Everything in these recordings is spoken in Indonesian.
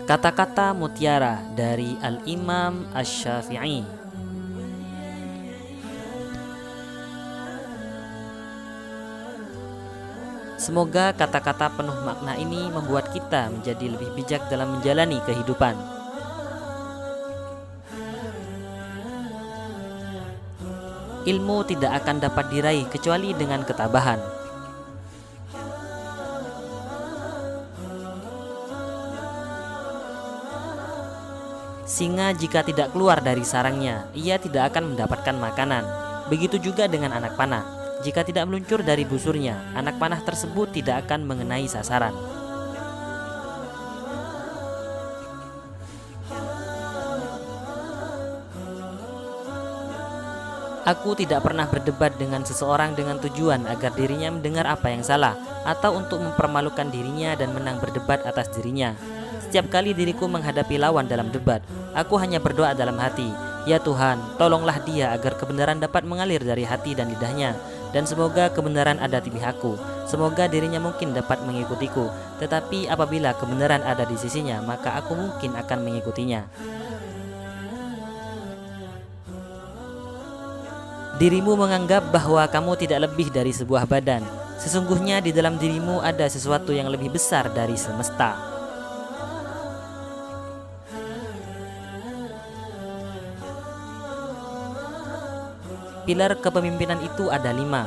Kata-kata mutiara dari Al-Imam Asy-Syafi'i. Semoga kata-kata penuh makna ini membuat kita menjadi lebih bijak dalam menjalani kehidupan. Ilmu tidak akan dapat diraih kecuali dengan ketabahan. Singa jika tidak keluar dari sarangnya, ia tidak akan mendapatkan makanan. Begitu juga dengan anak panah. Jika tidak meluncur dari busurnya, anak panah tersebut tidak akan mengenai sasaran. Aku tidak pernah berdebat dengan seseorang dengan tujuan agar dirinya mendengar apa yang salah, atau untuk mempermalukan dirinya dan menang berdebat atas dirinya. Setiap kali diriku menghadapi lawan dalam debat, aku hanya berdoa dalam hati, "Ya Tuhan, tolonglah dia agar kebenaran dapat mengalir dari hati dan lidahnya, dan semoga kebenaran ada di pihakku. Semoga dirinya mungkin dapat mengikutiku, tetapi apabila kebenaran ada di sisinya, maka aku mungkin akan mengikutinya." Dirimu menganggap bahwa kamu tidak lebih dari sebuah badan. Sesungguhnya di dalam dirimu ada sesuatu yang lebih besar dari semesta. Pilar kepemimpinan itu ada 5.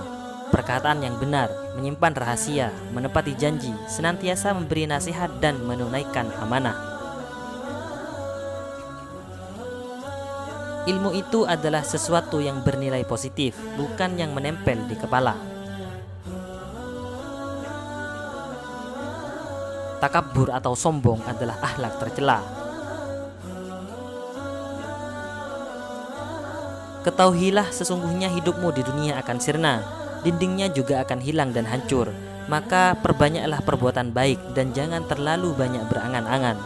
Perkataan yang benar, menyimpan rahasia, menepati janji, senantiasa memberi nasihat dan menunaikan amanah. Ilmu itu adalah sesuatu yang bernilai positif, bukan yang menempel di kepala. Takabur atau sombong adalah akhlak tercela. Ketahuilah sesungguhnya hidupmu di dunia akan sirna, dindingnya juga akan hilang dan hancur. Maka perbanyaklah perbuatan baik dan jangan terlalu banyak berangan-angan.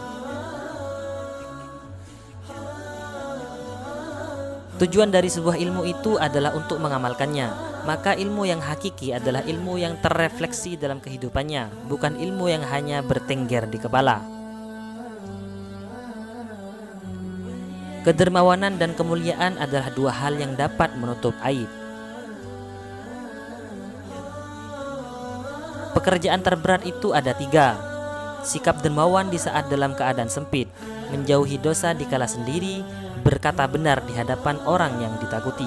Tujuan dari sebuah ilmu itu adalah untuk mengamalkannya. Maka ilmu yang hakiki adalah ilmu yang terrefleksi dalam kehidupannya, bukan ilmu yang hanya bertengger di kepala. Kedermawanan dan kemuliaan adalah 2 hal yang dapat menutup aib. Pekerjaan terberat itu ada 3. Sikap dermawan di saat dalam keadaan sempit, menjauhi dosa dikala sendiri, berkata benar di hadapan orang yang ditakuti.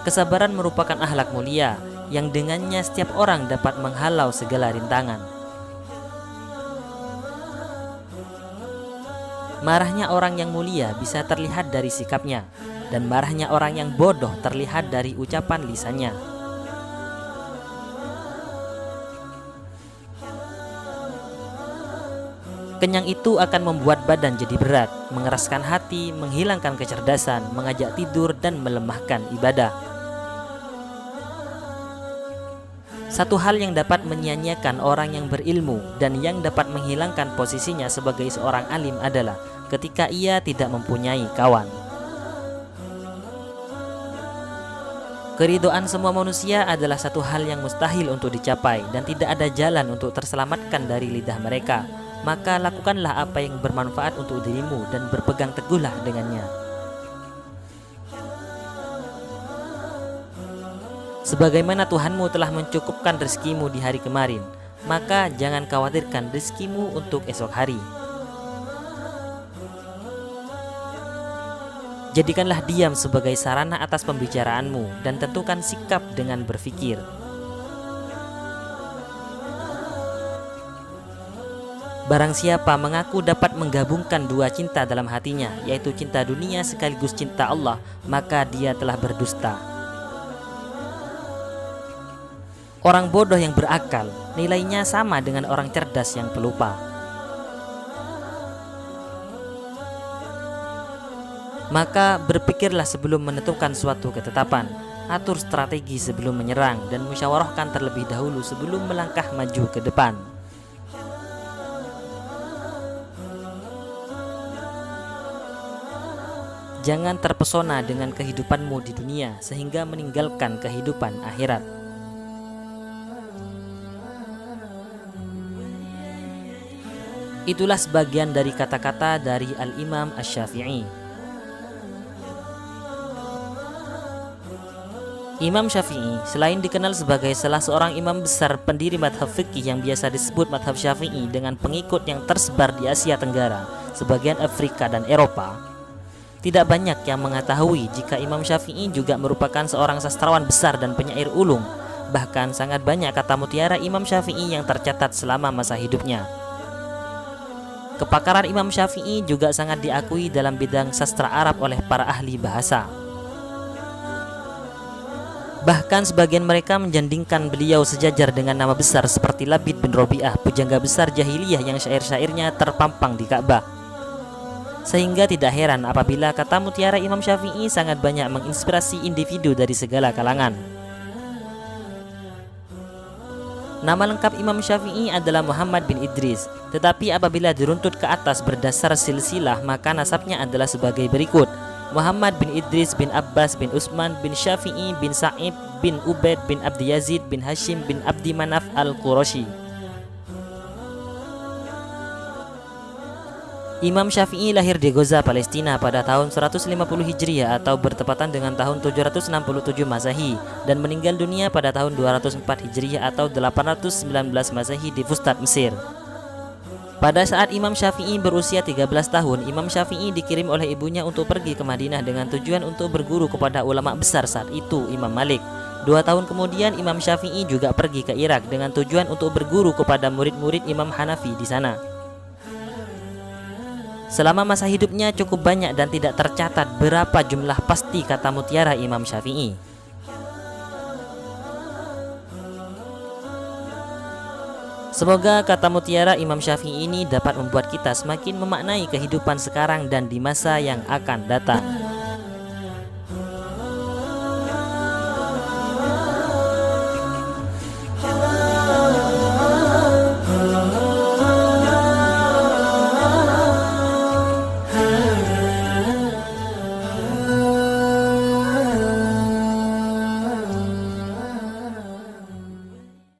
Kesabaran merupakan akhlak mulia yang dengannya setiap orang dapat menghalau segala rintangan. Marahnya orang yang mulia bisa terlihat dari sikapnya, dan marahnya orang yang bodoh terlihat dari ucapan lisannya. Kenyang itu akan membuat badan jadi berat, mengeraskan hati, menghilangkan kecerdasan, mengajak tidur, dan melemahkan ibadah. Satu hal yang dapat menyia-nyiakan orang yang berilmu dan yang dapat menghilangkan posisinya sebagai seorang alim adalah ketika ia tidak mempunyai kawan. Keridhaan semua manusia adalah satu hal yang mustahil untuk dicapai dan tidak ada jalan untuk terselamatkan dari lidah mereka. Maka lakukanlah apa yang bermanfaat untuk dirimu dan berpegang teguhlah dengannya. Sebagaimana Tuhanmu telah mencukupkan rezekimu di hari kemarin, maka jangan khawatirkan rezekimu untuk esok hari. Jadikanlah diam sebagai sarana atas pembicaraanmu dan tentukan sikap dengan berfikir. Barang siapa mengaku dapat menggabungkan 2 cinta dalam hatinya, yaitu cinta dunia sekaligus cinta Allah, maka dia telah berdusta. Orang bodoh yang berakal nilainya sama dengan orang cerdas yang pelupa. Maka berpikirlah sebelum menentukan suatu ketetapan, atur strategi sebelum menyerang, dan musyawarahkan terlebih dahulu sebelum melangkah maju ke depan. Jangan terpesona dengan kehidupanmu di dunia sehingga meninggalkan kehidupan akhirat. Itulah sebagian dari kata-kata dari Al-Imam Asy-Syafi'i. Imam Syafi'i selain dikenal sebagai salah seorang imam besar pendiri madhab fikih yang biasa disebut madhab Syafi'i dengan pengikut yang tersebar di Asia Tenggara, sebagian Afrika dan Eropa, tidak banyak yang mengetahui jika Imam Syafi'i juga merupakan seorang sastrawan besar dan penyair ulung. Bahkan sangat banyak kata mutiara Imam Syafi'i yang tercatat selama masa hidupnya. Kepakaran Imam Syafi'i juga sangat diakui dalam bidang sastra Arab oleh para ahli bahasa. Bahkan sebagian mereka menjandingkan beliau sejajar dengan nama besar seperti Labid bin Robi'ah, pujangga besar jahiliyah yang syair-syairnya terpampang di Ka'bah. Sehingga tidak heran apabila kata mutiara Imam Syafi'i sangat banyak menginspirasi individu dari segala kalangan. Nama lengkap Imam Syafi'i adalah Muhammad bin Idris, tetapi apabila diruntut ke atas berdasar silsilah maka nasabnya adalah sebagai berikut: Muhammad bin Idris bin Abbas bin Utsman bin Syafi'i bin Sa'ib bin Ubaid bin Abdi Yazid bin Hashim bin Abdi Manaf al-Qurashi. Imam Syafi'i lahir di Gaza, Palestina pada tahun 150 Hijriah atau bertepatan dengan tahun 767 Masehi dan meninggal dunia pada tahun 204 Hijriah atau 819 Masehi di Fustat, Mesir. Pada saat Imam Syafi'i berusia 13 tahun, Imam Syafi'i dikirim oleh ibunya untuk pergi ke Madinah dengan tujuan untuk berguru kepada ulama besar saat itu, Imam Malik. 2 tahun kemudian Imam Syafi'i juga pergi ke Irak dengan tujuan untuk berguru kepada murid-murid Imam Hanafi di sana. Selama masa hidupnya cukup banyak dan tidak tercatat berapa jumlah pasti kata mutiara Imam Syafi'i. Semoga kata mutiara Imam Syafi'i ini dapat membuat kita semakin memaknai kehidupan sekarang dan di masa yang akan datang.